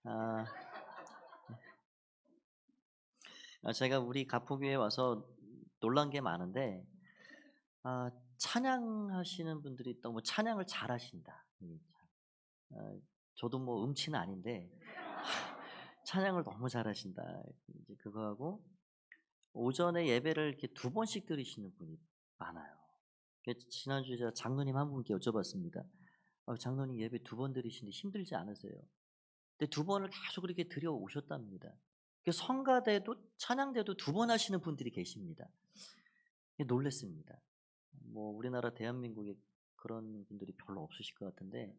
아, 제가 우리 가포교에 와서 놀란 게 많은데, 아, 찬양하시는 분들이 너무 찬양을 잘하신다. 저도 뭐 음치는 아닌데 찬양을 너무 잘하신다. 이제 그거하고 오전에 예배를 이렇게 두 번씩 들으시는 분이 많아요. 지난주에 제가 장로님 한 분께 여쭤봤습니다. 장로님 예배 두 번 들으시는데 힘들지 않으세요? 근데 두 번을 계속 그렇게 들여오셨답니다. 성가대도 찬양대도 두 번 하시는 분들이 계십니다. 놀랬습니다. 뭐 우리나라 대한민국에 그런 분들이 별로 없으실 것 같은데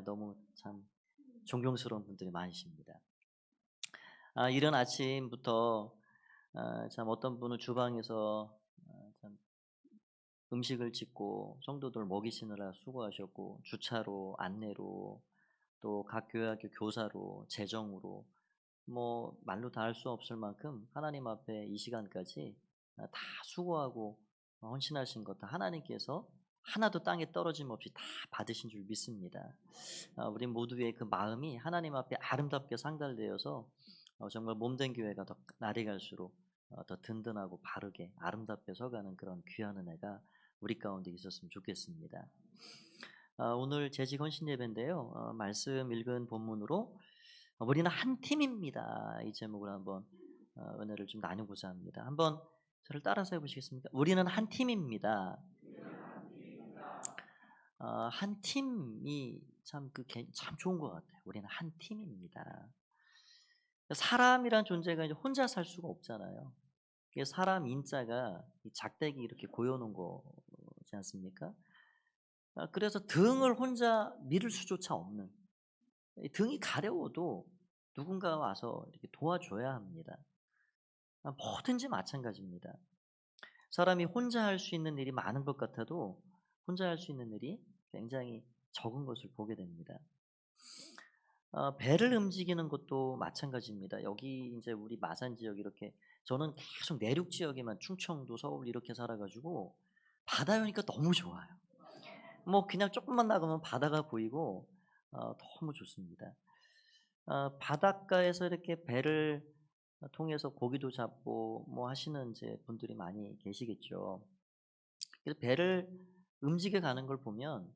너무 참 존경스러운 분들이 많으십니다. 이른 아침부터 참 어떤 분은 주방에서 참 음식을 짓고 성도들 먹이시느라 수고하셨고, 주차로, 안내로, 또 각 교회학교 교사로, 재정으로, 뭐 말로 다 할 수 없을 만큼 하나님 앞에 이 시간까지 다 수고하고 헌신하신 것 다 하나님께서 하나도 땅에 떨어짐 없이 다 받으신 줄 믿습니다. 우리 모두의 그 마음이 하나님 앞에 아름답게 상달되어서 정말 몸된 교회가 더 날이 갈수록 더 든든하고 바르게 아름답게 서가는 그런 귀한 은혜가 우리 가운데 있었으면 좋겠습니다. 오늘 재직 헌신 예배인데요. 말씀 읽은 본문으로 우리는 한 팀입니다. 이 제목을 한번 은혜를 좀 나누고자 합니다. 한번 저를 따라서 해보시겠습니까? 우리는 한 팀입니다. 한 팀이 참 좋은 것 같아요. 우리는 한 팀입니다. 사람이란 존재가 이제 혼자 살 수가 없잖아요. 사람 인자가 이 작대기 이렇게 고여놓은 거지 않습니까? 그래서 등을 혼자 밀을 수조차 없는, 이 등이 가려워도 누군가 와서 이렇게 도와줘야 합니다. 뭐든지 마찬가지입니다. 사람이 혼자 할 수 있는 일이 많은 것 같아도 혼자 할 수 있는 일이 굉장히 적은 것을 보게 됩니다. 배를 움직이는 것도 마찬가지입니다. 여기 이제 우리 마산 지역 이렇게, 저는 계속 내륙 지역에만 충청도, 서울 이렇게 살아가지고 바다 오니까 너무 좋아요. 뭐 그냥 조금만 나가면 바다가 보이고 너무 좋습니다. 바닷가에서 이렇게 배를 통해서 고기도 잡고 뭐 하시는 이제 분들이 많이 계시겠죠. 그래서 배를 움직여 가는 걸 보면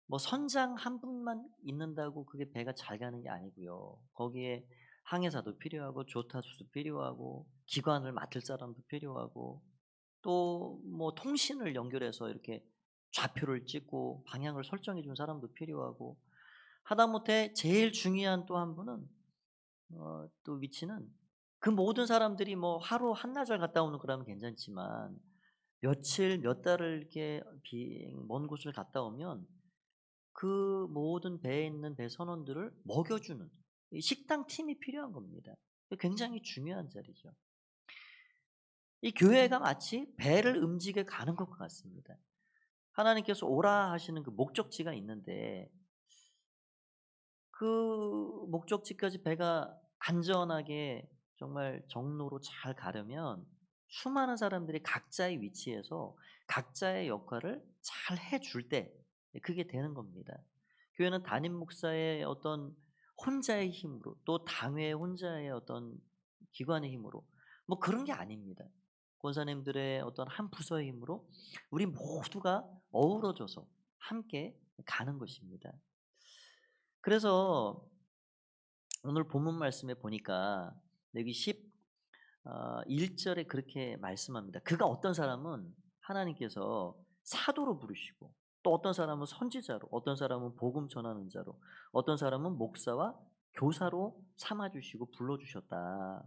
뭐 선장 한 분만 있는다고 그게 배가 잘 가는 게 아니고요. 거기에 항해사도 필요하고 조타수도 필요하고 기관을 맡을 사람도 필요하고, 또 뭐 통신을 연결해서 이렇게 좌표를 찍고 방향을 설정해 준 사람도 필요하고, 하다못해 제일 중요한 또 한 분은 또 위치는, 그 모든 사람들이 뭐 하루 한나절 갔다 오는 거라면 괜찮지만 며칠 몇 달을 이렇게 비행 먼 곳을 갔다 오면 그 모든 배에 있는 배 선원들을 먹여주는 이 식당 팀이 필요한 겁니다. 굉장히 중요한 자리죠. 이 교회가 마치 배를 움직여 가는 것과 같습니다. 하나님께서 오라 하시는 그 목적지가 있는데, 그 목적지까지 배가 안전하게 정말 정로로 잘 가려면 수많은 사람들이 각자의 위치에서 각자의 역할을 잘 해줄 때 그게 되는 겁니다. 교회는 담임 목사의 어떤 혼자의 힘으로, 또 당회 혼자의 어떤 기관의 힘으로 뭐 그런 게 아닙니다. 권사님들의 어떤 한 부서의 힘으로 우리 모두가 어우러져서 함께 가는 것입니다. 그래서 오늘 본문 말씀에 보니까 여기 11절에 그렇게 말씀합니다. 그가 어떤 사람은 하나님께서 사도로 부르시고, 또 어떤 사람은 선지자로, 어떤 사람은 복음 전하는 자로, 어떤 사람은 목사와 교사로 삼아주시고 불러주셨다.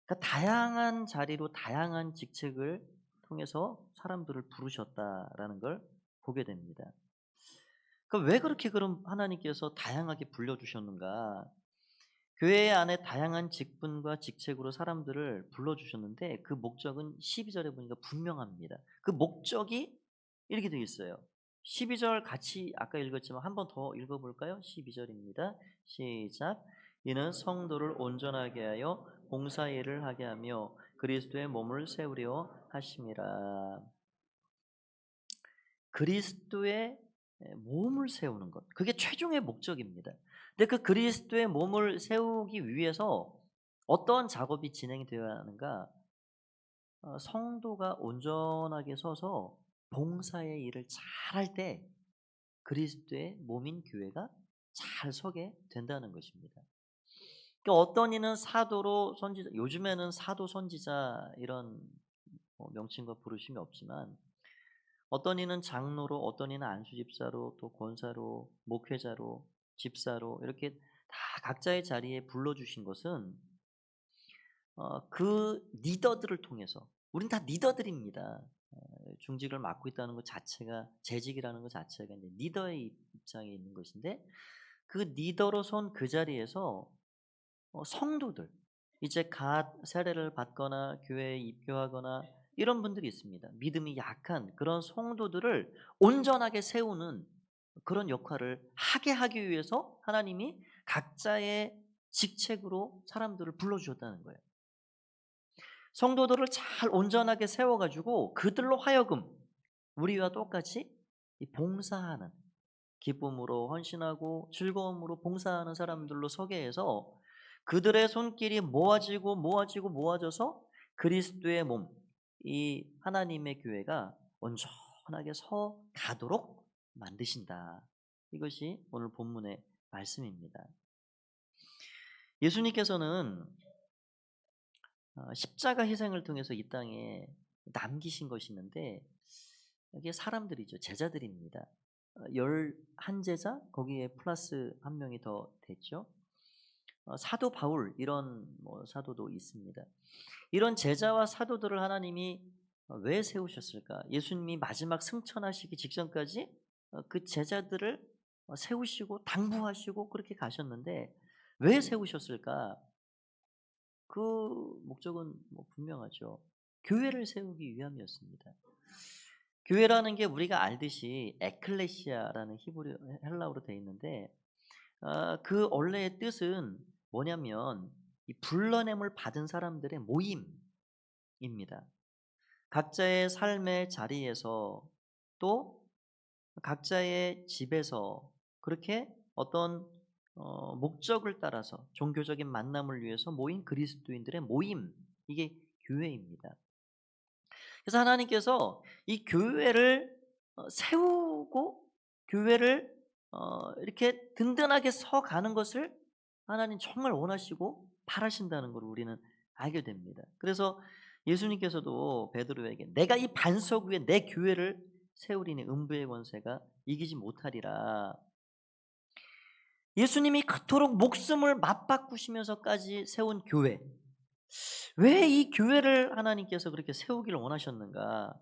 그러니까 다양한 자리로 다양한 직책을 통해서 사람들을 부르셨다라는 걸 보게 됩니다. 그럼 왜 그렇게 그럼 하나님께서 다양하게 불러주셨는가? 교회 안에 다양한 직분과 직책으로 사람들을 불러주셨는데 그 목적은 12절에 보니까 분명합니다. 그 목적이 이렇게 되어 있어요. 12절 같이 아까 읽었지만 한 번 더 읽어볼까요? 12절입니다. 시작. 이는 성도를 온전하게 하여 봉사일을 하게 하며 그리스도의 몸을 세우려 하심이라. 그리스도의 몸을 세우는 것, 그게 최종의 목적입니다. 근데 그 그리스도의 몸을 세우기 위해서 어떠한 작업이 진행이 되어야 하는가? 성도가 온전하게 서서 봉사의 일을 잘할 때 그리스도의 몸인 교회가 잘 서게 된다는 것입니다. 그러니까 어떤 이는 사도로 선지자, 요즘에는 사도 선지자 이런 명칭과 부르심이 없지만 어떤 이는 장로로, 어떤 이는 안수집사로, 또 권사로, 목회자로, 집사로 이렇게 다 각자의 자리에 불러주신 것은 그 리더들을 통해서, 우린 다 리더들입니다. 중직을 맡고 있다는 것 자체가, 재직이라는 것 자체가 이제 리더의 입장에 있는 것인데, 그 리더로 선 그 자리에서 성도들, 이제 갓 세례를 받거나 교회에 입교하거나 이런 분들이 있습니다. 믿음이 약한 그런 성도들을 온전하게 세우는 그런 역할을 하게 하기 위해서 하나님이 각자의 직책으로 사람들을 불러주셨다는 거예요. 성도들을 잘 온전하게 세워가지고 그들로 하여금 우리와 똑같이 이 봉사하는, 기쁨으로 헌신하고 즐거움으로 봉사하는 사람들로 서게 해서 그들의 손길이 모아져서 그리스도의 몸, 이 하나님의 교회가 온전하게 서 가도록 만드신다. 이것이 오늘 본문의 말씀입니다. 예수님께서는 십자가 희생을 통해서 이 땅에 남기신 것이 있는데, 이게 사람들이죠. 제자들입니다. 11제자, 거기에 플러스 한 명이 더 됐죠. 사도 바울, 이런 사도도 있습니다. 이런 제자와 사도들을 하나님이 왜 세우셨을까? 예수님이 마지막 승천하시기 직전까지 그 제자들을 세우시고 당부하시고 그렇게 가셨는데, 왜 세우셨을까? 그 목적은 분명하죠. 교회를 세우기 위함이었습니다. 교회라는 게 우리가 알듯이 에클레시아라는 히브리 헬라어로 되어 있는데, 그 원래의 뜻은 뭐냐면 이 불러냄을 받은 사람들의 모임입니다. 각자의 삶의 자리에서, 또 각자의 집에서 그렇게 어떤 목적을 따라서 종교적인 만남을 위해서 모인 그리스도인들의 모임, 이게 교회입니다. 그래서 하나님께서 이 교회를 세우고 교회를 이렇게 든든하게 서가는 것을 하나님 정말 원하시고 바라신다는 걸 우리는 알게 됩니다. 그래서 예수님께서도 베드로에게 내가 이 반석 위에 내 교회를 세우리니 음부의 권세가 이기지 못하리라. 예수님이 그토록 목숨을 맞바꾸시면서까지 세운 교회, 왜 이 교회를 하나님께서 그렇게 세우기를 원하셨는가?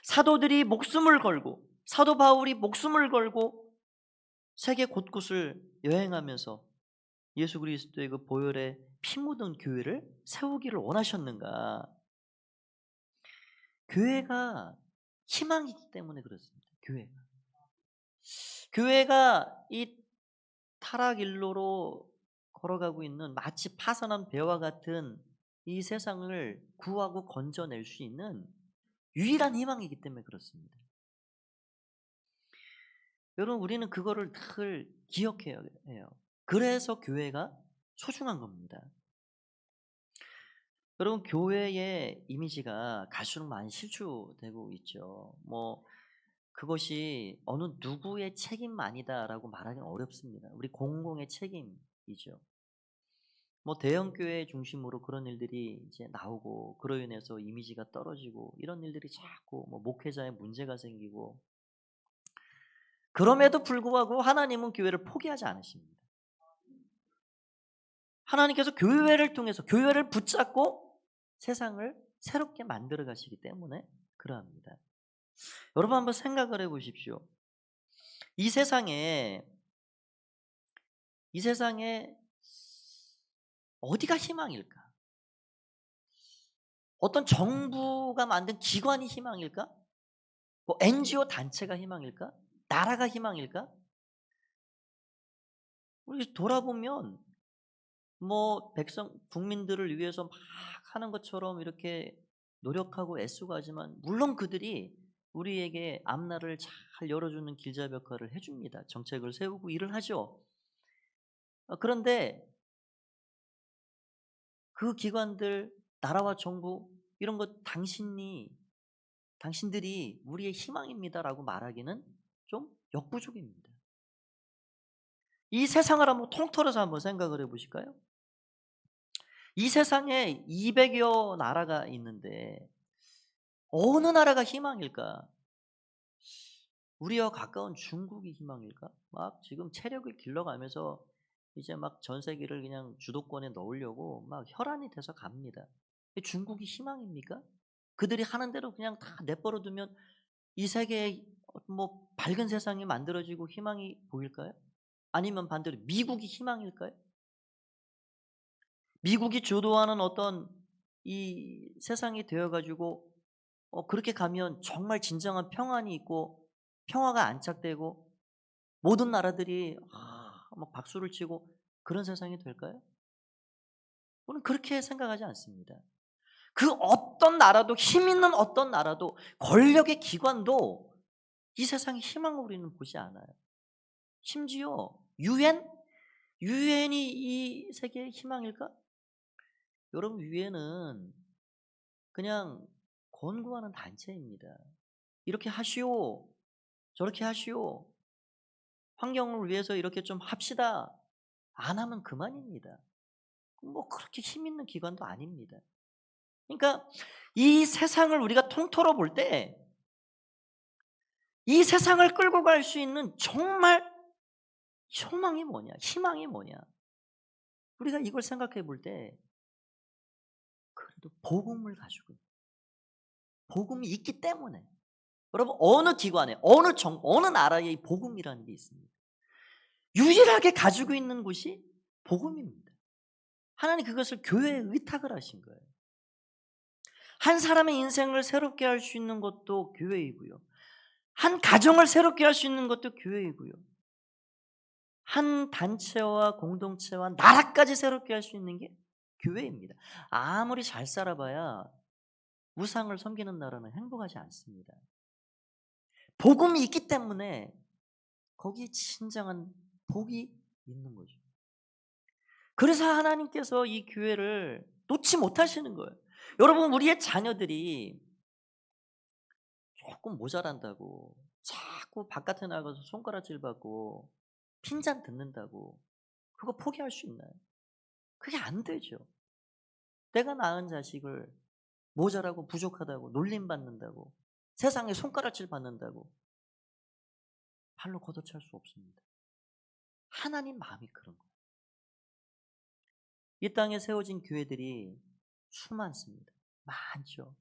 사도들이 목숨을 걸고, 사도 바울이 목숨을 걸고 세계 곳곳을 여행하면서 예수 그리스도의 그 보혈에 피 묻은 교회를 세우기를 원하셨는가? 교회가 희망이기 때문에 그렇습니다. 교회가 이 타락 일로로 걸어가고 있는 마치 파선한 배와 같은 이 세상을 구하고 건져낼 수 있는 유일한 희망이기 때문에 그렇습니다. 여러분, 우리는 그거를 늘 기억해야 해요. 그래서 교회가 소중한 겁니다. 여러분, 교회의 이미지가 갈수록 많이 실추되고 있죠. 그것이 어느 누구의 책임만이다라고 말하기는 어렵습니다. 우리 공공의 책임이죠. 대형 교회 중심으로 그런 일들이 이제 나오고, 그로 인해서 이미지가 떨어지고, 이런 일들이 자꾸 목회자의 문제가 생기고, 그럼에도 불구하고 하나님은 교회를 포기하지 않으십니다. 하나님께서 교회를 통해서 교회를 붙잡고 세상을 새롭게 만들어 가시기 때문에 그러합니다. 여러분, 한번 생각을 해 보십시오. 이 세상에 어디가 희망일까? 어떤 정부가 만든 기관이 희망일까? NGO 단체가 희망일까? 나라가 희망일까? 우리 돌아보면 국민들을 위해서 막 하는 것처럼 이렇게 노력하고 애쓰고 하지만, 물론 그들이 우리에게 앞날을 잘 열어주는 길잡이 역할을 해줍니다. 정책을 세우고 일을 하죠. 그런데 그 기관들, 나라와 정부 이런 거 당신들이 우리의 희망입니다라고 말하기는 좀 역부족입니다. 이 세상을 한번 통틀어서 한번 생각을 해 보실까요? 이 세상에 200여 나라가 있는데 어느 나라가 희망일까? 우리와 가까운 중국이 희망일까? 막 지금 체력을 길러가면서 이제 막 전 세계를 그냥 주도권에 넣으려고 막 혈안이 돼서 갑니다. 중국이 희망입니까? 그들이 하는 대로 그냥 다 내버려 두면 이 세계에 뭐 밝은 세상이 만들어지고 희망이 보일까요? 아니면 반대로 미국이 희망일까요? 미국이 주도하는 어떤 이 세상이 되어 가지고 그렇게 가면 정말 진정한 평안이 있고 평화가 안착되고 모든 나라들이 막 박수를 치고 그런 세상이 될까요? 저는 그렇게 생각하지 않습니다. 그 어떤 나라도, 힘 있는 어떤 나라도, 권력의 기관도 이 세상에 희망을 우리는 보지 않아요. 심지어 유엔이 이 세계의 희망일까? 여러분, 유엔은 그냥 권고하는 단체입니다. 이렇게 하시오, 저렇게 하시오, 환경을 위해서 이렇게 좀 합시다. 안 하면 그만입니다. 뭐 그렇게 힘 있는 기관도 아닙니다. 그러니까 이 세상을 우리가 통틀어 볼 때 이 세상을 끌고 갈 수 있는 정말 소망이 뭐냐, 희망이 뭐냐. 우리가 이걸 생각해 볼 때 그래도 복음을 가지고 복음이 있기 때문에 여러분 어느 기관에 어느 나라에 이 복음이라는 게 있습니다. 유일하게 가지고 있는 곳이 복음입니다. 하나님 그것을 교회에 의탁을 하신 거예요. 한 사람의 인생을 새롭게 할 수 있는 것도 교회이고요. 한 가정을 새롭게 할 수 있는 것도 교회이고요. 한 단체와 공동체와 나라까지 새롭게 할 수 있는 게 교회입니다. 아무리 잘 살아봐야 우상을 섬기는 나라는 행복하지 않습니다. 복음이 있기 때문에 거기에 진정한 복이 있는 거죠. 그래서 하나님께서 이 교회를 놓지 못하시는 거예요. 여러분 우리의 자녀들이 조금 모자란다고 자꾸 바깥에 나가서 손가락질 받고 핀잔 듣는다고 그거 포기할 수 있나요? 그게 안 되죠. 내가 낳은 자식을 모자라고 부족하다고 놀림받는다고 세상에 손가락질 받는다고 발로 걷어찰 수 없습니다. 하나님 마음이 그런 거예요. 이 땅에 세워진 교회들이 수많습니다. 많죠.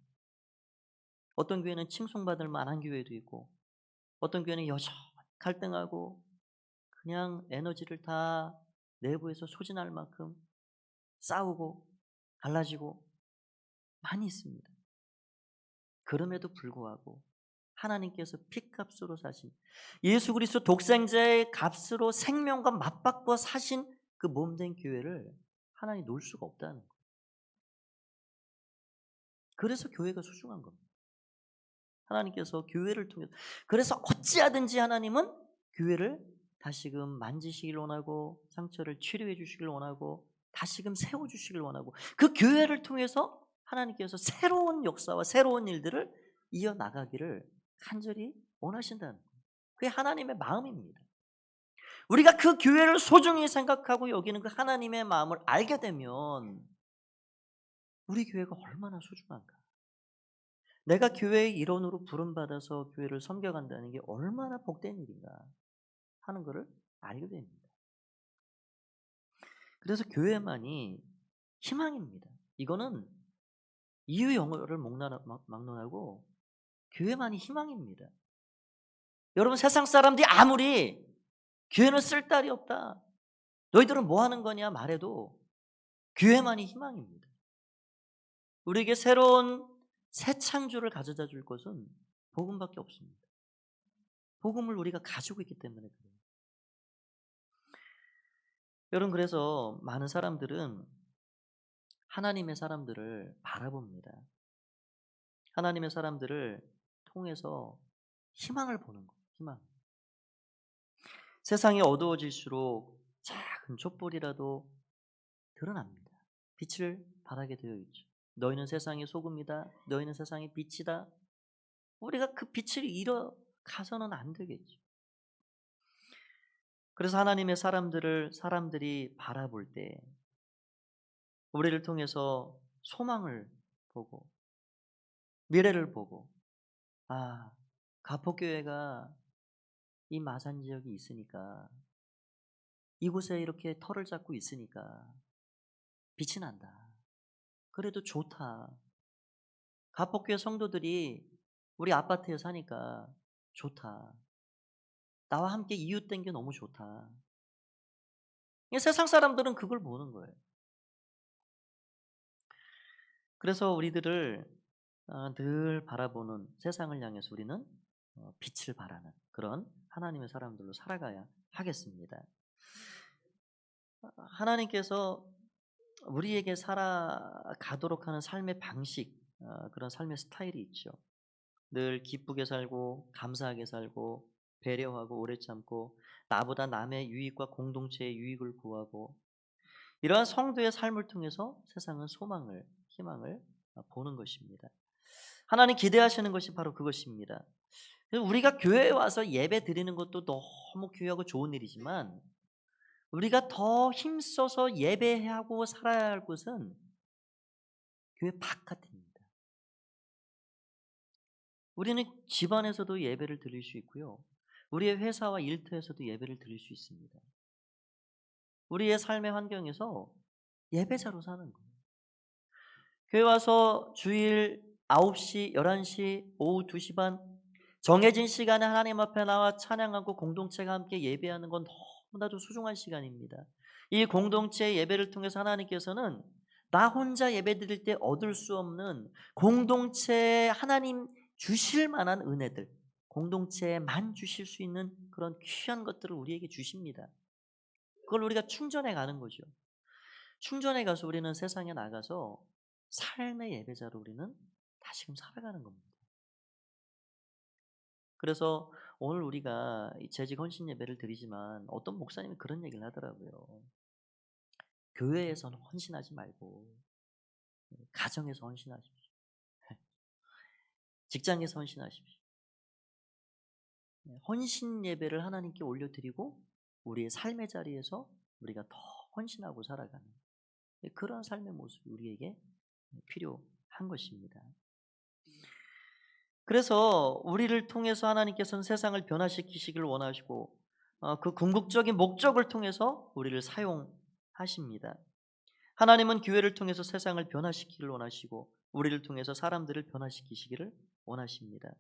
어떤 교회는 칭송받을 만한 교회도 있고 어떤 교회는 여전히 갈등하고 그냥 에너지를 다 내부에서 소진할 만큼 싸우고 갈라지고 많이 있습니다. 그럼에도 불구하고 하나님께서 핏값으로 사신 예수 그리스도 독생자의 값으로 생명과 맞바꿔 사신 그 몸된 교회를 하나님 놓을 수가 없다는 거예요. 그래서 교회가 소중한 겁니다. 하나님께서 교회를 통해서 그래서 어찌하든지 하나님은 교회를 다시금 만지시길 원하고 상처를 치료해 주시길 원하고 다시금 세워주시길 원하고 그 교회를 통해서 하나님께서 새로운 역사와 새로운 일들을 이어나가기를 간절히 원하신다는 거예요. 그게 하나님의 마음입니다. 우리가 그 교회를 소중히 생각하고 여기는 그 하나님의 마음을 알게 되면 우리 교회가 얼마나 소중한가. 내가 교회의 일원으로 부름받아서 교회를 섬겨간다는 게 얼마나 복된 일인가 하는 것을 알게 됩니다. 그래서 교회만이 희망입니다. 이거는 이유 영어를 막론하고 교회만이 희망입니다. 여러분 세상 사람들이 아무리 교회는 쓸데이 없다, 너희들은 뭐 하는 거냐 말해도 교회만이 희망입니다. 우리에게 새로운 새 창조를 가져다 줄 것은 복음밖에 없습니다. 복음을 우리가 가지고 있기 때문에 그래요. 여러분 그래서 많은 사람들은 하나님의 사람들을 바라봅니다. 하나님의 사람들을 통해서 희망을 보는 거예요. 희망. 세상이 어두워질수록 작은 촛불이라도 드러납니다. 빛을 발하게 되어 있죠. 너희는 세상의 소금이다. 너희는 세상의 빛이다. 우리가 그 빛을 잃어가서는 안 되겠죠. 그래서 하나님의 사람들이 바라볼 때 우리를 통해서 소망을 보고 미래를 보고, 아, 가포교회가 이 마산 지역이 있으니까, 이곳에 이렇게 터를 잡고 있으니까 빛이 난다. 그래도 좋다. 가포교회 성도들이 우리 아파트에 사니까 좋다. 나와 함께 이웃된 게 너무 좋다. 세상 사람들은 그걸 보는 거예요. 그래서 우리들을 늘 바라보는, 세상을 향해서 우리는 빛을 발하는 그런 하나님의 사람들로 살아가야 하겠습니다. 하나님께서 우리에게 살아가도록 하는 삶의 방식, 그런 삶의 스타일이 있죠. 늘 기쁘게 살고 감사하게 살고 배려하고 오래 참고 나보다 남의 유익과 공동체의 유익을 구하고, 이러한 성도의 삶을 통해서 세상은 소망을, 희망을 보는 것입니다. 하나님 기대하시는 것이 바로 그것입니다. 그래서 우리가 교회에 와서 예배 드리는 것도 너무 귀하고 좋은 일이지만, 우리가 더 힘써서 예배하고 살아야 할 곳은 교회 바깥입니다. 우리는 집안에서도 예배를 드릴 수 있고요. 우리의 회사와 일터에서도 예배를 드릴 수 있습니다. 우리의 삶의 환경에서 예배자로 사는 거예요. 교회 와서 주일 9시, 11시, 오후 2시 반 정해진 시간에 하나님 앞에 나와 찬양하고 공동체가 함께 예배하는 건 너무나도 소중한 시간입니다. 이 공동체 예배를 통해서 하나님께서는 나 혼자 예배 드릴 때 얻을 수 없는 공동체에 하나님 주실 만한 은혜들, 공동체에만 주실 수 있는 그런 귀한 것들을 우리에게 주십니다. 그걸 우리가 충전해 가는 거죠. 충전해 가서 우리는 세상에 나가서 삶의 예배자로 우리는 다시금 살아가는 겁니다. 그래서 오늘 우리가 재직 헌신 예배를 드리지만 어떤 목사님이 그런 얘기를 하더라고요. 교회에서는 헌신하지 말고 가정에서 헌신하십시오. 직장에서 헌신하십시오. 헌신 예배를 하나님께 올려드리고 우리의 삶의 자리에서 우리가 더 헌신하고 살아가는 그런 삶의 모습이 우리에게 필요한 것입니다. 그래서 우리를 통해서 하나님께서는 세상을 변화시키시기를 원하시고 그 궁극적인 목적을 통해서 우리를 사용하십니다. 하나님은 교회를 통해서 세상을 변화시키기를 원하시고 우리를 통해서 사람들을 변화시키시기를 원하십니다.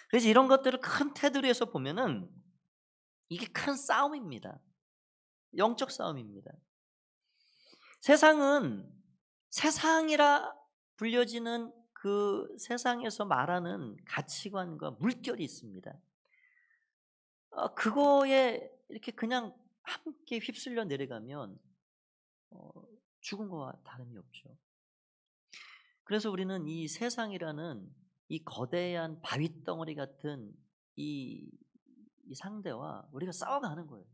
그래서 이런 것들을 큰 테두리에서 보면은 이게 큰 싸움입니다. 영적 싸움입니다. 세상은 세상이라 불려지는 그 세상에서 말하는 가치관과 물결이 있습니다. 그거에 이렇게 그냥 함께 휩쓸려 내려가면 어 죽은 거와 다름이 없죠. 그래서 우리는 이 세상이라는 이 거대한 바위덩어리 같은 이 상대와 우리가 싸워가는 거예요.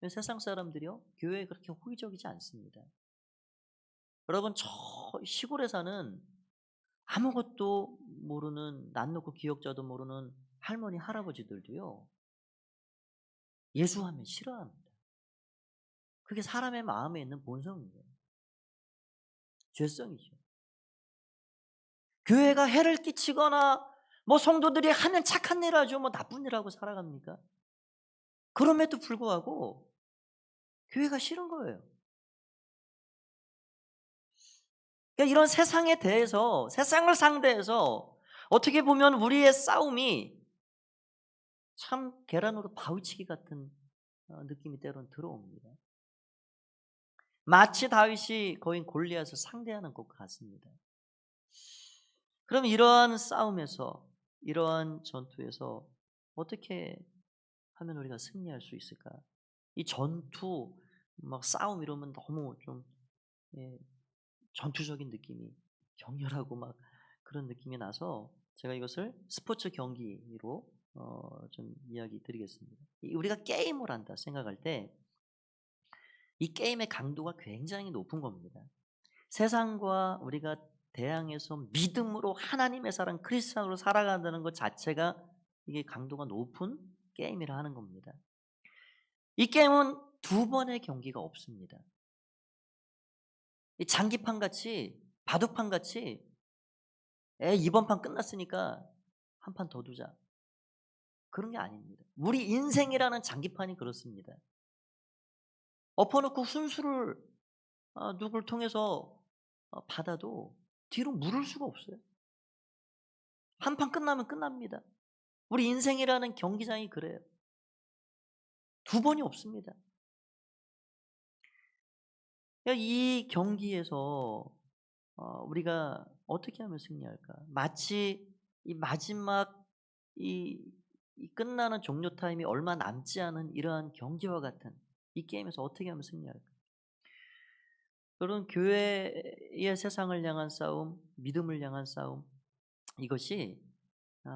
세상 사람들이요, 교회에 그렇게 호의적이지 않습니다. 여러분, 저 시골에 사는 아무것도 모르는, 낯 놓고 기억자도 모르는 할머니 할아버지들도요, 예수하면 싫어합니다. 그게 사람의 마음에 있는 본성이에요. 죄성이죠. 교회가 해를 끼치거나 뭐 성도들이 하면 착한 일 하죠, 뭐 나쁜 일 하고 살아갑니까? 그럼에도 불구하고 교회가 싫은 거예요. 그러니까 이런 세상에 대해서, 세상을 상대해서 어떻게 보면 우리의 싸움이 참 계란으로 바위치기 같은 느낌이 때로는 들어옵니다. 마치 다윗이 거인 골리앗을 상대하는 것 같습니다. 그럼 이러한 싸움에서, 이러한 전투에서 어떻게 하면 우리가 승리할 수 있을까? 이 전투, 막 싸움 이러면 너무 좀 예, 전투적인 느낌이 격렬하고 막 그런 느낌이 나서 제가 이것을 스포츠 경기로 좀 이야기 드리겠습니다. 우리가 게임을 한다 생각할 때 이 게임의 강도가 굉장히 높은 겁니다. 세상과 우리가 대항해서 믿음으로 하나님의 사랑 크리스찬으로 살아간다는 것 자체가 이게 강도가 높은 게임이라 하는 겁니다. 이 게임은 두 번의 경기가 없습니다. 이 장기판 같이 바둑판 같이 이번 판 끝났으니까 한 판 더 두자 그런 게 아닙니다. 우리 인생이라는 장기판이 그렇습니다. 엎어놓고 훈수를 누굴 통해서 받아도 뒤로 물을 수가 없어요. 한 판 끝나면 끝납니다. 우리 인생이라는 경기장이 그래요. 두 번이 없습니다. 이 경기에서 우리가 어떻게 하면 승리할까? 마치 이 마지막 이 끝나는 종료 타임이 얼마 남지 않은 이러한 경기와 같은 이 게임에서 어떻게 하면 승리할까? 여러분, 교회의 세상을 향한 싸움, 믿음을 향한 싸움, 이것이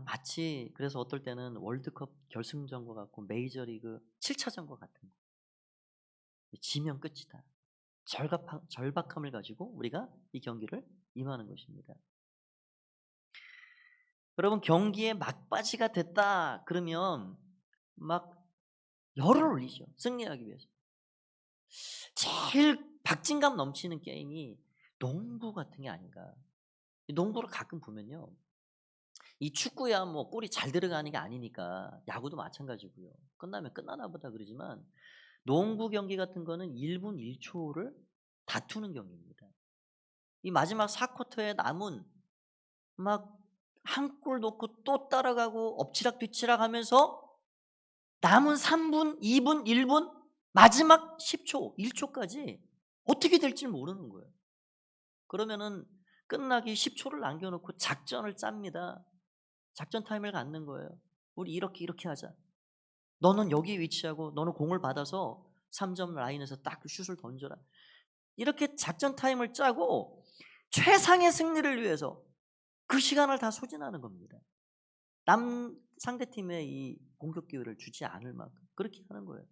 마치 그래서 어떨 때는 월드컵 결승전과 같고 메이저리그 7차전과 같은 거. 지면 끝이다. 절박함을 가지고 우리가 이 경기를 임하는 것입니다. 여러분, 경기에 막바지가 됐다 그러면 막 열을 올리죠. 승리하기 위해서. 제일 박진감 넘치는 게임이 농구 같은 게 아닌가. 농구를 가끔 보면요. 이 축구야 뭐 골이 잘 들어가는 게 아니니까 야구도 마찬가지고요. 끝나면 끝나나 보다 그러지만 농구 경기 같은 거는 1분 1초를 다투는 경기입니다. 이 마지막 4쿼터에 남은 막 한 골 넣고 또 따라가고 엎치락뒤치락 하면서 남은 3분, 2분, 1분, 마지막 10초, 1초까지 어떻게 될지 모르는 거예요. 그러면은 끝나기 10초를 남겨놓고 작전을 짭니다. 작전 타임을 갖는 거예요. 우리 이렇게 하자. 너는 여기 위치하고 너는 공을 받아서 3점 라인에서 딱 슛을 던져라. 이렇게 작전 타임을 짜고 최상의 승리를 위해서 그 시간을 다 소진하는 겁니다. 상대팀의 이 공격 기회를 주지 않을 만큼 그렇게 하는 거예요.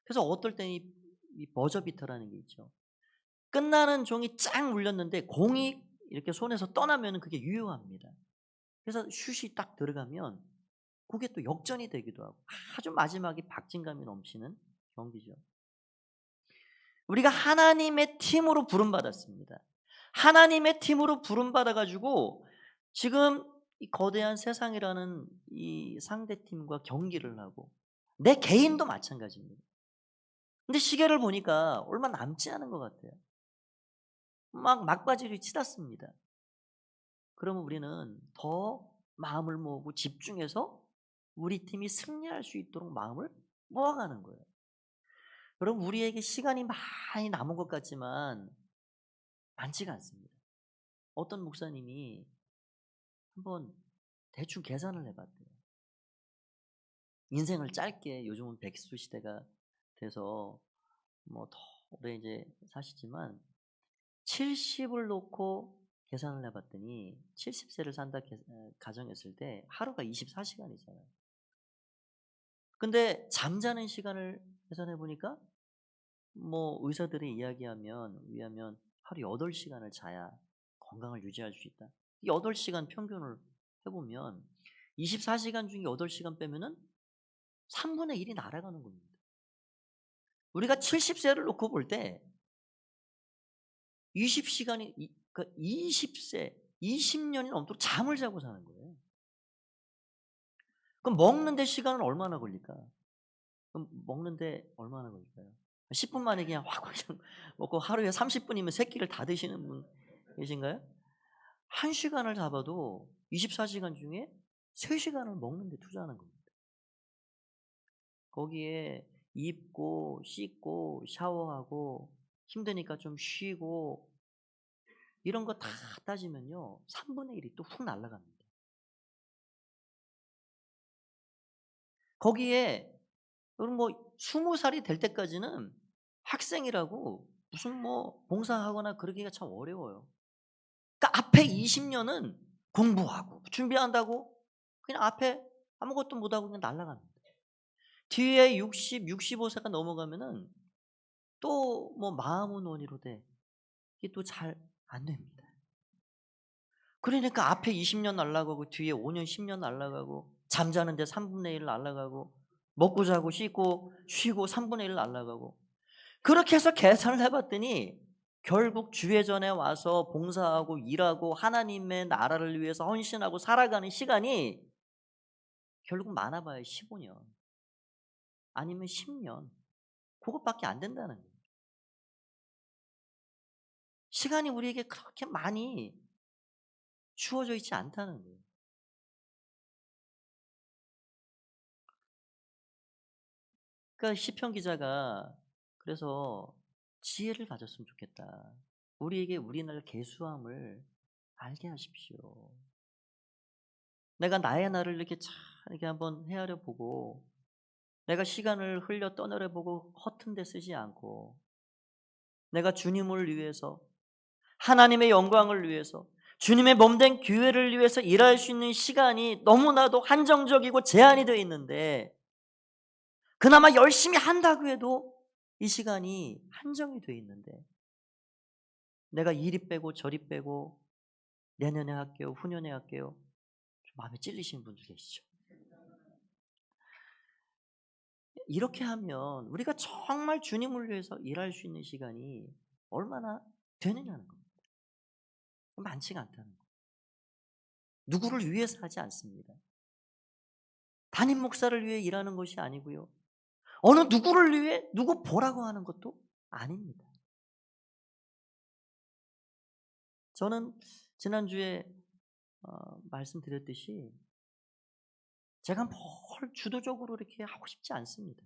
그래서 어떨 때 이 버저비터라는 게 있죠. 끝나는 종이 쫙 울렸는데 공이 이렇게 손에서 떠나면 그게 유효합니다. 그래서 슛이 딱 들어가면 그게 또 역전이 되기도 하고 아주 마지막에 박진감이 넘치는 경기죠. 우리가 하나님의 팀으로 부름받았습니다. 하나님의 팀으로 부름받아가지고 지금 이 거대한 세상이라는 이 상대팀과 경기를 하고 내 개인도 마찬가지입니다. 근데 시계를 보니까 얼마 남지 않은 것 같아요. 막 막바지를 치닫습니다. 그러면 우리는 더 마음을 모으고 집중해서 우리 팀이 승리할 수 있도록 마음을 모아가는 거예요. 여러분, 우리에게 시간이 많이 남은 것 같지만 많지가 않습니다. 어떤 목사님이 한번 대충 계산을 해봤대요. 인생을 짧게, 요즘은 백수 시대가 돼서 뭐 더 오래 이제 사시지만 70을 놓고 계산을 해봤더니 70세를 산다 가정했을 때 하루가 24시간이잖아요. 근데 잠자는 시간을 계산해 보니까 뭐 의사들이 의하면 하루 8시간을 자야 건강을 유지할 수 있다. 8시간 평균을 해보면 24시간 중에 8시간 빼면은 3분의 1이 날아가는 겁니다. 우리가 70세를 놓고 볼 때 20시간이, 그러니까 20세, 20년이 넘도록 잠을 자고 사는 거예요. 그럼 먹는데 시간은 얼마나 걸릴까? 그럼 먹는데 얼마나 걸릴까요? 10분 만에 그냥 확 먹고 하루에 30분이면 3끼를 다 드시는 분 계신가요? 1시간을 잡아도 24시간 중에 3시간을 먹는 데 투자하는 겁니다. 거기에 입고 씻고 샤워하고 힘드니까 좀 쉬고 이런 거 다 따지면요 3분의 1이 또 훅 날아갑니다. 거기에 여러분 뭐 20살이 될 때까지는 학생이라고 무슨 뭐 봉사하거나 그러기가 참 어려워요. 그러니까 앞에 20년은 공부하고 준비한다고 그냥 앞에 아무것도 못하고 그냥 날아갑니다. 뒤에 60, 65세가 넘어가면은 또 뭐 마음은 원이로 돼. 이게 또 잘 안 됩니다. 그러니까 앞에 20년 날아가고 뒤에 5년 10년 날아가고 잠자는데 3분의 1 날아가고 먹고 자고 씻고 쉬고 3분의 1 날아가고 그렇게 해서 계산을 해 봤더니 결국 주회전에 와서 봉사하고 일하고 하나님의 나라를 위해서 헌신하고 살아가는 시간이 결국 많아 봐야 15년 아니면 10년 그것밖에 안 된다는 거예요. 시간이 우리에게 그렇게 많이 주어져 있지 않다는 거예요. 그러니까 시편 기자가 그래서 지혜를 가졌으면 좋겠다. 우리에게 우리날 계수함을 알게 하십시오. 내가 나의 날을 이렇게 잘 이렇게 한번 헤아려 보고 내가 시간을 흘려 떠내려 보고 허튼 데 쓰지 않고 내가 주님을 위해서 하나님의 영광을 위해서 주님의 몸된 교회를 위해서 일할 수 있는 시간이 너무나도 한정적이고 제한이 되어 있는데 그나마 열심히 한다고 해도 이 시간이 한정이 되어 있는데 내가 이리 빼고 저리 빼고 내년에 할게요. 후년에 할게요. 좀 마음에 찔리시는 분들 계시죠? 이렇게 하면 우리가 정말 주님을 위해서 일할 수 있는 시간이 얼마나 되느냐는 겁니다. 많지가 않다는 거예요. 누구를 위해서 하지 않습니다. 담임 목사를 위해 일하는 것이 아니고요. 어느 누구를 위해 누구 보라고 하는 것도 아닙니다. 저는 지난주에 말씀드렸듯이 제가 뭘 주도적으로 이렇게 하고 싶지 않습니다.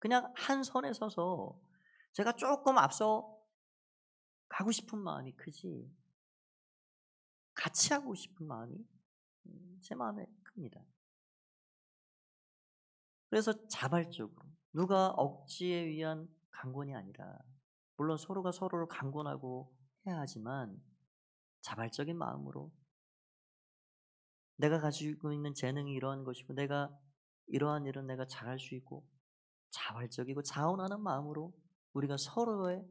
그냥 한 선에 서서 제가 조금 앞서 가고 싶은 마음이 크지 같이 하고 싶은 마음이 제 마음에 큽니다. 그래서 자발적으로 누가 억지에 의한 강권이 아니라 물론 서로가 서로를 강권하고 해야 하지만 자발적인 마음으로 내가 가지고 있는 재능이 이러한 것이고 내가 이러한 일은 내가 잘할 수 있고 자발적이고 자원하는 마음으로 우리가 서로의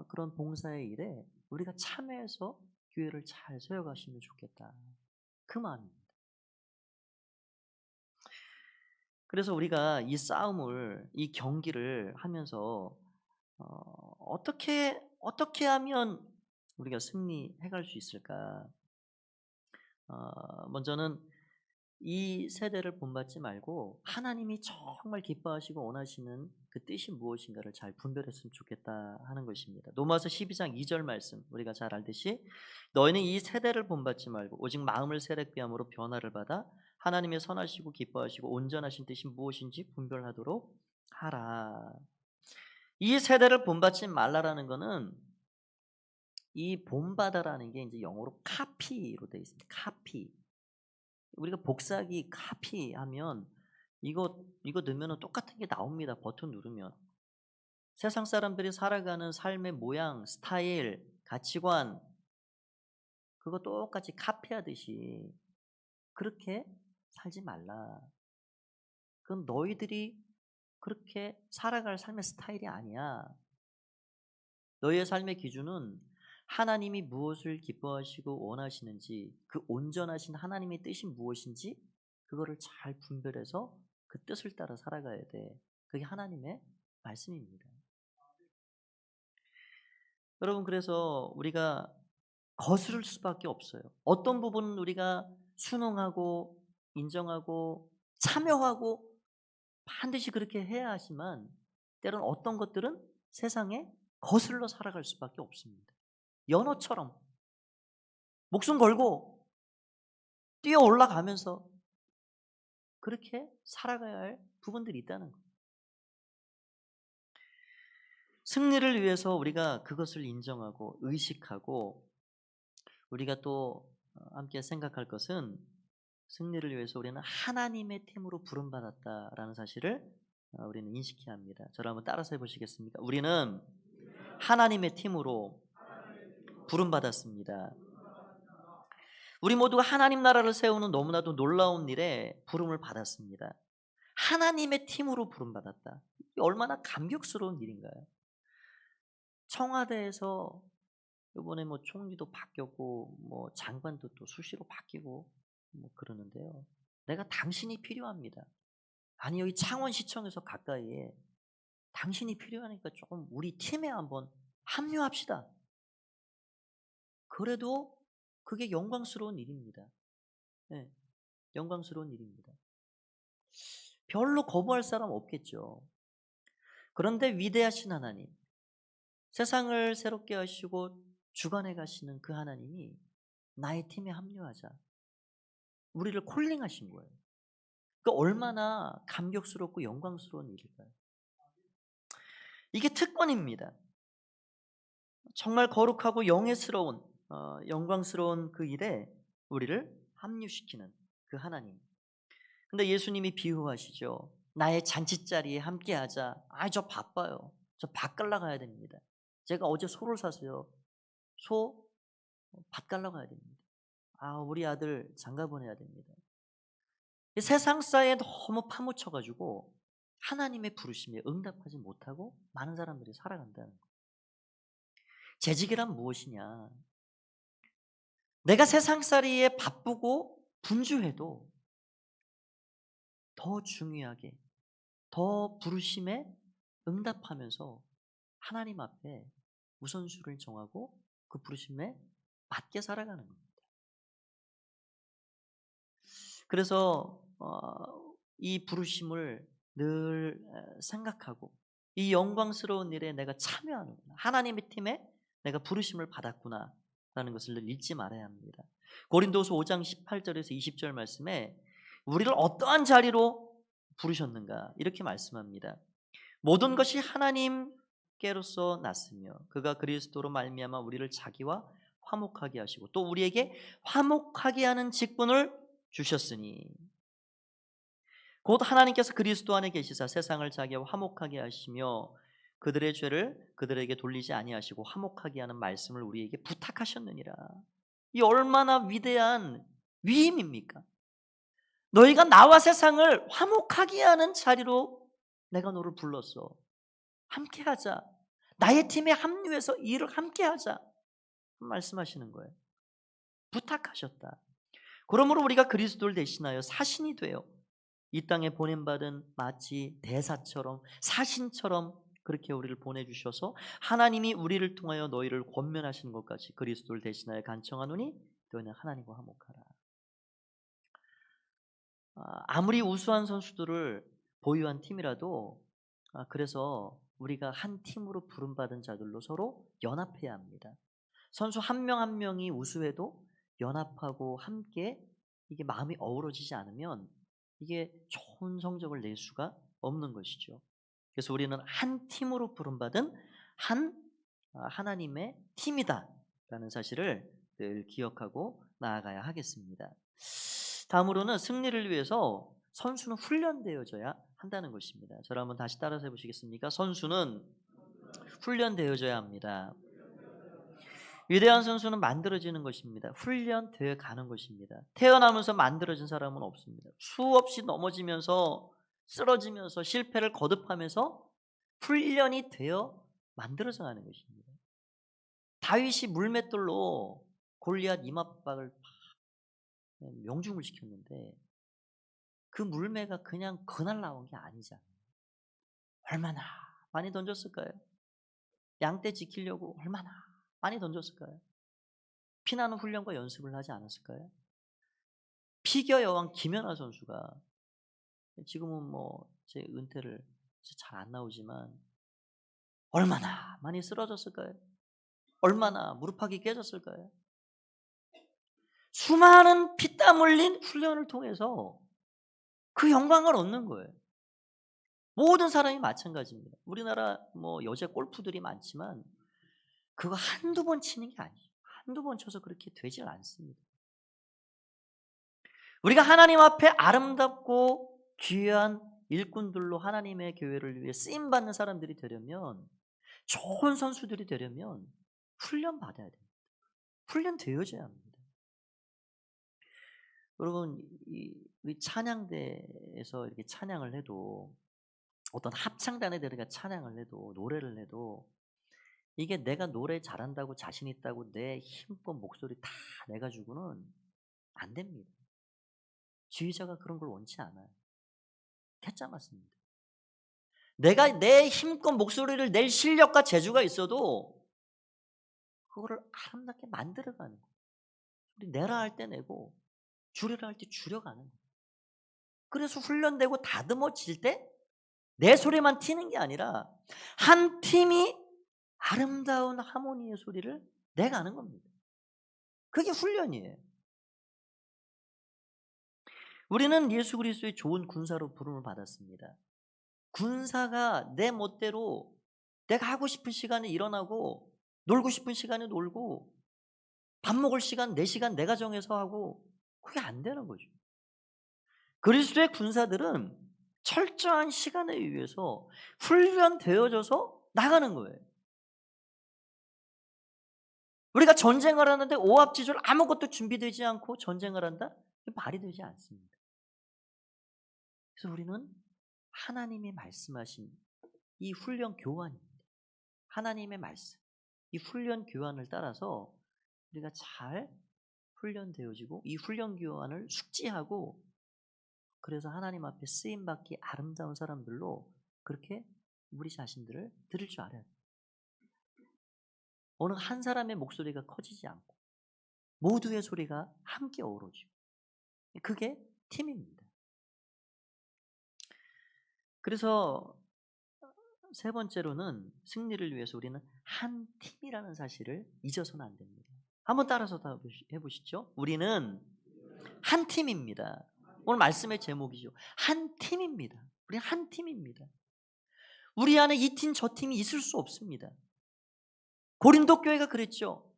그런 봉사의 일에 우리가 참여해서 교회를 잘 세워가시면 좋겠다. 그 마음입니다. 그래서 우리가 이 싸움을 이 경기를 하면서 어떻게 하면 우리가 승리해 갈 수 있을까? 먼저는 이 세대를 본받지 말고 하나님이 정말 기뻐하시고 원하시는 그 뜻이 무엇인가를 잘 분별했으면 좋겠다 하는 것입니다. 로마서 12장 2절 말씀 우리가 잘 알듯이 너희는 이 세대를 본받지 말고 오직 마음을 세례비함으로 변화를 받아 하나님의 선하시고 기뻐하시고 온전하신 뜻이 무엇인지 분별하도록 하라. 이 세대를 본받지 말라라는 거는 이 본받아라는 게 이제 영어로 카피로 되어 있습니다. 카피. 우리가 복사기 카피하면 이거 넣으면 똑같은 게 나옵니다. 버튼 누르면. 세상 사람들이 살아가는 삶의 모양, 스타일, 가치관 그거 똑같이 카피하듯이 그렇게 살지 말라. 그건 너희들이 그렇게 살아갈 삶의 스타일이 아니야. 너희의 삶의 기준은 하나님이 무엇을 기뻐하시고 원하시는지 그 온전하신 하나님의 뜻이 무엇인지 그거를 잘 분별해서 그 뜻을 따라 살아가야 돼. 그게 하나님의 말씀입니다. 여러분 그래서 우리가 거스를 수밖에 없어요. 어떤 부분은 우리가 순응하고 인정하고 참여하고 반드시 그렇게 해야 하지만 때로는 어떤 것들은 세상에 거슬러 살아갈 수밖에 없습니다. 연어처럼 목숨 걸고 뛰어 올라가면서 그렇게 살아가야 할 부분들이 있다는 거예요. 승리를 위해서 우리가 그것을 인정하고 의식하고 우리가 또 함께 생각할 것은 승리를 위해서 우리는 하나님의 팀으로 부름받았다라는 사실을 우리는 인식해야 합니다. 저를 한번 따라서 해보시겠습니까? 우리는 하나님의 팀으로 부름받았습니다. 우리 모두가 하나님 나라를 세우는 너무나도 놀라운 일에 부름을 받았습니다. 하나님의 팀으로 부름받았다. 이게 얼마나 감격스러운 일인가요? 청와대에서 이번에 뭐 총리도 바뀌었고 뭐 장관도 또 수시로 바뀌고 뭐 그러는데요. 내가 당신이 필요합니다. 아니 여기 창원시청에서 가까이에 당신이 필요하니까 조금 우리 팀에 한번 합류합시다. 그래도 그게 영광스러운 일입니다. 네, 영광스러운 일입니다. 별로 거부할 사람 없겠죠. 그런데 위대하신 하나님, 세상을 새롭게 하시고 주관해 가시는 그 하나님이 나의 팀에 합류하자. 우리를 콜링하신 거예요. 그 얼마나 감격스럽고 영광스러운 일일까요? 이게 특권입니다. 정말 거룩하고 영예스러운 영광스러운 그 일에 우리를 합류시키는 그 하나님. 근데 예수님이 비유하시죠. 나의 잔치자리에 함께하자. 저 바빠요. 저 밥 갈러 가야 됩니다. 제가 어제 소를 사서요. 소 밥 갈러 가야 됩니다. 우리 아들 장가 보내야 됩니다. 세상사에 너무 파묻혀가지고 하나님의 부르심에 응답하지 못하고 많은 사람들이 살아간다는 거예요. 재직이란 무엇이냐? 내가 세상살이에 바쁘고 분주해도 더 중요하게, 더 부르심에 응답하면서 하나님 앞에 우선순위를 정하고 그 부르심에 맞게 살아가는 겁니다. 그래서 이 부르심을 늘 생각하고 이 영광스러운 일에 내가 참여하는구나. 하나님의 팀에 내가 부르심을 받았구나 라는 것을 늘 잊지 말아야 합니다. 고린도서 5장 18절에서 20절 말씀에 우리를 어떠한 자리로 부르셨는가 이렇게 말씀합니다. 모든 것이 하나님께로서 났으며 그가 그리스도로 말미암아 우리를 자기와 화목하게 하시고 또 우리에게 화목하게 하는 직분을 주셨으니 곧 하나님께서 그리스도 안에 계시사 세상을 자기와 화목하게 하시며 그들의 죄를 그들에게 돌리지 아니하시고 화목하게 하는 말씀을 우리에게 부탁하셨느니라. 이 얼마나 위대한 위임입니까? 너희가 나와 세상을 화목하게 하는 자리로 내가 너를 불렀어. 함께하자. 나의 팀에 합류해서 일을 함께하자. 말씀하시는 거예요. 부탁하셨다. 그러므로 우리가 그리스도를 대신하여 사신이 되어 이 땅에 보냄받은 마치 대사처럼 사신처럼 그렇게 우리를 보내주셔서 하나님이 우리를 통하여 너희를 권면하시는 것까지 그리스도를 대신하여 간청하노니 너희는 하나님과 화목하라. 아무리 우수한 선수들을 보유한 팀이라도 그래서 우리가 한 팀으로 부름받은 자들로 서로 연합해야 합니다. 선수 한 명 한 명이 우수해도 연합하고 함께 이게 마음이 어우러지지 않으면 이게 좋은 성적을 낼 수가 없는 것이죠. 그래서 우리는 한 팀으로 부름받은 하나님의 팀이다라는 사실을 늘 기억하고 나아가야 하겠습니다. 다음으로는 승리를 위해서 선수는 훈련되어져야 한다는 것입니다. 저를 한번 다시 따라서 해보시겠습니까? 선수는 훈련되어져야 합니다. 위대한 선수는 만들어지는 것입니다. 훈련되어 가는 것입니다. 태어나면서 만들어진 사람은 없습니다. 수없이 넘어지면서 쓰러지면서 실패를 거듭하면서 훈련이 되어 만들어져 가는 것입니다. 다윗이 물맷돌로 골리앗 이마박을 명중을 시켰는데 그 물매가 그냥 그날 나온 게 아니잖아요. 얼마나 많이 던졌을까요? 양떼 지키려고 얼마나 많이 던졌을까요? 피나는 훈련과 연습을 하지 않았을까요? 피겨 여왕 김연아 선수가 지금은 뭐 제 은퇴를 잘 안 나오지만 얼마나 많이 쓰러졌을까요? 얼마나 무릎팍이 깨졌을까요? 수많은 피땀 흘린 훈련을 통해서 그 영광을 얻는 거예요. 모든 사람이 마찬가지입니다. 우리나라 뭐 여자 골프들이 많지만 그거 한두 번 치는 게 아니에요. 한두 번 쳐서 그렇게 되질 않습니다. 우리가 하나님 앞에 아름답고 귀한 일꾼들로 하나님의 교회를 위해 쓰임받는 사람들이 되려면 좋은 선수들이 되려면 훈련받아야 됩니다. 훈련되어져야 합니다. 여러분 우리 찬양대에서 이렇게 찬양을 해도 어떤 합창단에 들어가 찬양을 해도 노래를 해도 이게 내가 노래 잘한다고 자신 있다고 내 힘껏 목소리 다 내 가지고는 안 됩니다. 지휘자가 그런 걸 원치 않아요. 태짜 맞습니다. 내가 내 힘껏 목소리를 낼 실력과 재주가 있어도 그거를 아름답게 만들어가는 거예요. 소리 내라 할 때 내고 줄여라 할 때 줄여가는 거예요. 그래서 훈련되고 다듬어질 때 내 소리만 튀는 게 아니라 한 팀이 아름다운 하모니의 소리를 내가는 겁니다. 그게 훈련이에요. 우리는 예수 그리스도의 좋은 군사로 부름을 받았습니다. 군사가 내 멋대로 내가 하고 싶은 시간에 일어나고 놀고 싶은 시간에 놀고 밥 먹을 시간 내 시간 내가 정해서 하고 그게 안 되는 거죠. 그리스도의 군사들은 철저한 시간에 의해서 훈련되어져서 나가는 거예요. 우리가 전쟁을 하는데 오합지졸 아무것도 준비되지 않고 전쟁을 한다? 말이 되지 않습니다. 그래서 우리는 하나님이 말씀하신 이 훈련 교환입니다. 하나님의 말씀, 이 훈련 교환을 따라서 우리가 잘 훈련되어지고 이 훈련 교환을 숙지하고 그래서 하나님 앞에 쓰임받기 아름다운 사람들로 그렇게 우리 자신들을 들을 줄 알아야 돼요. 어느 한 사람의 목소리가 커지지 않고 모두의 소리가 함께 어우러지고 그게 팀입니다. 그래서 세 번째로는 승리를 위해서 우리는 한 팀이라는 사실을 잊어서는 안 됩니다. 한번 따라서 해보시죠. 우리는 한 팀입니다. 오늘 말씀의 제목이죠. 한 팀입니다. 우리 한 팀입니다. 우리 안에 이 팀 저 팀이 있을 수 없습니다. 고린도 교회가 그랬죠.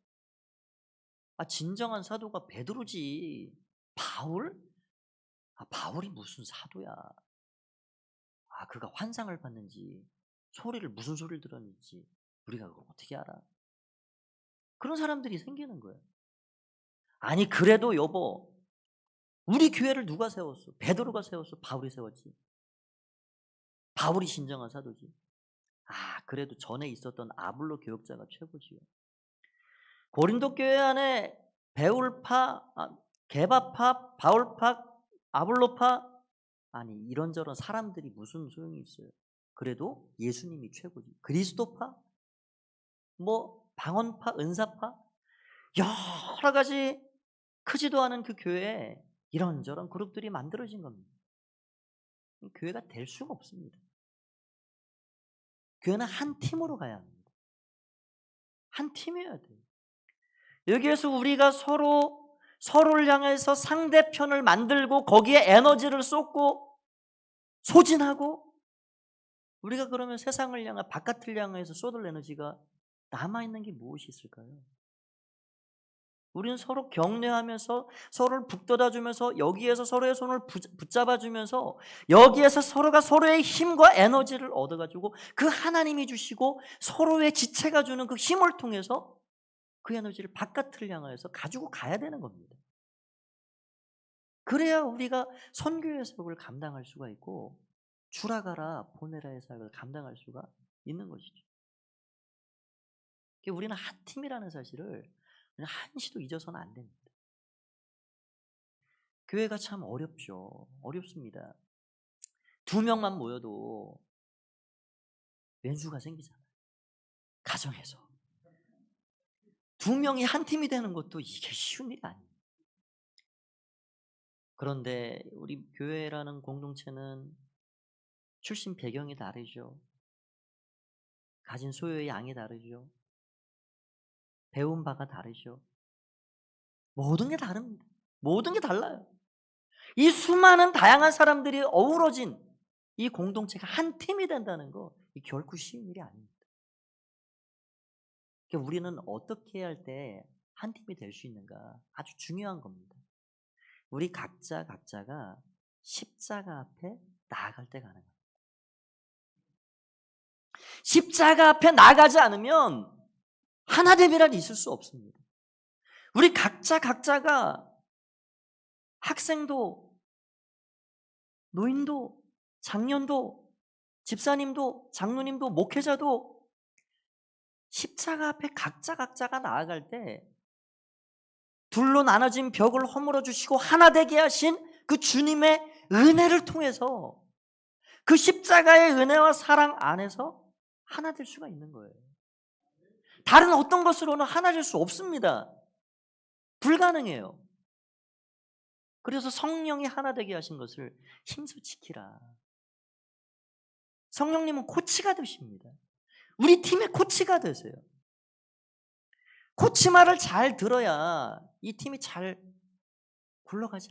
진정한 사도가 베드로지 바울? 바울이 무슨 사도야. 그가 환상을 봤는지 소리를 무슨 소리를 들었는지 우리가 그걸 어떻게 알아? 그런 사람들이 생기는 거예요. 아니 그래도 여보 우리 교회를 누가 세웠어? 베드로가 세웠어? 바울이 세웠지? 바울이 진정한 사도지. 그래도 전에 있었던 아볼로 교역자가 최고지요. 고린도 교회 안에 베울파, 게바파, 바울파, 아볼로파 이런저런 사람들이 무슨 소용이 있어요. 그래도 예수님이 최고지. 그리스도파, 방언파, 은사파 여러 가지 크지도 않은 그 교회에 이런저런 그룹들이 만들어진 겁니다. 교회가 될 수가 없습니다. 교회는 한 팀으로 가야 합니다. 한 팀이어야 돼요. 여기에서 우리가 서로를 향해서 상대편을 만들고 거기에 에너지를 쏟고 소진하고 우리가 그러면 세상을 향해 바깥을 향해서 쏟을 에너지가 남아있는 게 무엇이 있을까요? 우리는 서로 격려하면서 서로를 북돋아주면서 여기에서 서로의 손을 붙잡아주면서 여기에서 서로가 서로의 힘과 에너지를 얻어가지고 그 하나님이 주시고 서로의 지체가 주는 그 힘을 통해서 그 에너지를 바깥을 향해서 가지고 가야 되는 겁니다. 그래야 우리가 선교의 사역을 감당할 수가 있고 주라가라 보내라의 사역을 감당할 수가 있는 것이죠. 우리는 한 팀이라는 사실을 한시도 잊어서는 안 됩니다. 교회가 참 어렵죠. 어렵습니다. 2명만 모여도 왼수가 생기잖아요. 가정에서. 2명이 한 팀이 되는 것도 이게 쉬운 일이 아닙니다. 그런데 우리 교회라는 공동체는 출신 배경이 다르죠. 가진 소유의 양이 다르죠. 배운 바가 다르죠. 모든 게 다릅니다. 모든 게 달라요. 이 수많은 다양한 사람들이 어우러진 이 공동체가 한 팀이 된다는 거 결코 쉬운 일이 아닙니다. 그러니까 우리는 어떻게 할 때 한 팀이 될 수 있는가 아주 중요한 겁니다. 우리 각자가 십자가 앞에 나아갈 때 가능합니다. 십자가 앞에 나가지 않으면 하나됨이란 있을 수 없습니다. 우리 각자가 학생도, 노인도, 장년도, 집사님도, 장로님도, 목회자도 십자가 앞에 각자가 나아갈 때 둘로 나눠진 벽을 허물어 주시고 하나 되게 하신 그 주님의 은혜를 통해서 그 십자가의 은혜와 사랑 안에서 하나 될 수가 있는 거예요. 다른 어떤 것으로는 하나 될 수 없습니다. 불가능해요. 그래서 성령이 하나 되게 하신 것을 힘써 지키라. 성령님은 코치가 되십니다. 우리 팀의 코치가 되세요. 코치 말을 잘 들어야 이 팀이 잘 굴러가지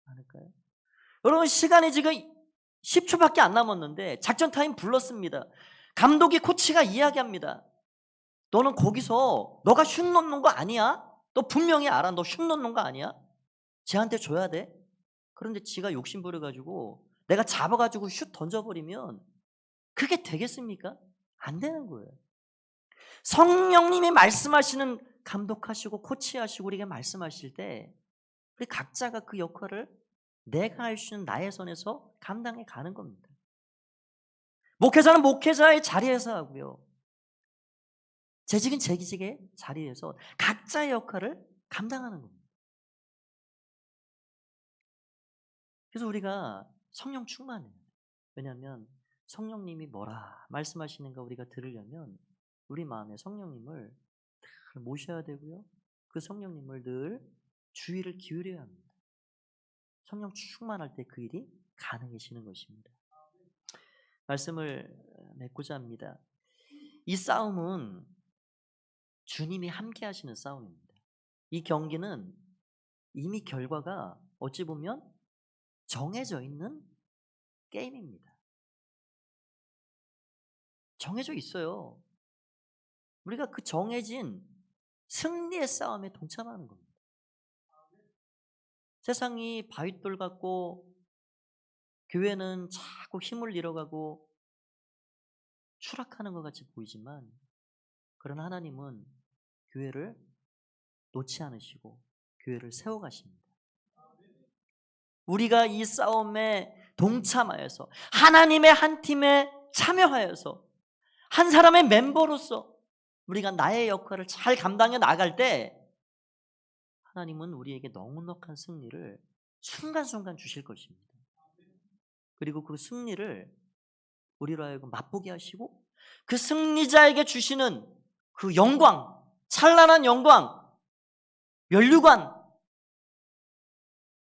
않을까요? 여러분, 시간이 지금 10초밖에 안 남았는데 작전 타임 불렀습니다. 감독이 코치가 이야기합니다. 너는 거기서 너가 슛 넣는 거 아니야? 너 분명히 알아. 너 슛 넣는 거 아니야? 쟤한테 줘야 돼. 그런데 지가 욕심 부려가지고 내가 잡아가지고 슛 던져버리면 그게 되겠습니까? 안 되는 거예요. 성령님이 말씀하시는, 감독하시고 코치하시고 우리에게 말씀하실 때 우리 각자가 그 역할을 내가 할 수 있는 나의 선에서 감당해 가는 겁니다. 목회자는 목회자의 자리에서 하고요, 재직은 재직의 자리에서 각자의 역할을 감당하는 겁니다. 그래서 우리가 성령 충만해요. 왜냐하면 성령님이 뭐라 말씀하시는가 우리가 들으려면 우리 마음에 성령님을 늘 모셔야 되고요, 그 성령님을 늘 주의를 기울여야 합니다. 성령 충만할 때 그 일이 가능해지는 것입니다. 말씀을 맺고자 합니다. 이 싸움은 주님이 함께 하시는 싸움입니다. 이 경기는 이미 결과가 어찌 보면 정해져 있는 게임입니다. 정해져 있어요. 우리가 그 정해진 승리의 싸움에 동참하는 겁니다. 세상이 바윗돌 같고 교회는 자꾸 힘을 잃어가고 추락하는 것 같이 보이지만, 그러나 하나님은 교회를 놓지 않으시고 교회를 세워가십니다. 우리가 이 싸움에 동참하여서 하나님의 한 팀에 참여하여서 한 사람의 멤버로서 우리가 나의 역할을 잘 감당해 나갈 때 하나님은 우리에게 넉넉한 승리를 순간순간 주실 것입니다. 그리고 그 승리를 우리로 하여금 맛보게 하시고 그 승리자에게 주시는 그 영광, 찬란한 영광, 면류관,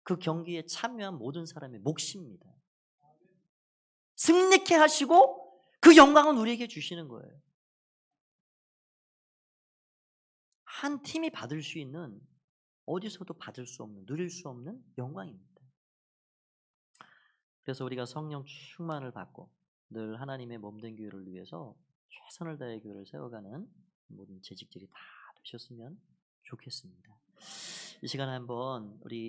그 경기에 참여한 모든 사람의 몫입니다. 승리케 하시고 그 영광은 우리에게 주시는 거예요. 한 팀이 받을 수 있는, 어디서도 받을 수 없는, 누릴 수 없는 영광입니다. 그래서 우리가 성령 충만을 받고 늘 하나님의 몸된 교회를 위해서 최선을 다해 교회를 세워가는 모든 재직들이 다 되셨으면 좋겠습니다. 이 시간에 한번 우리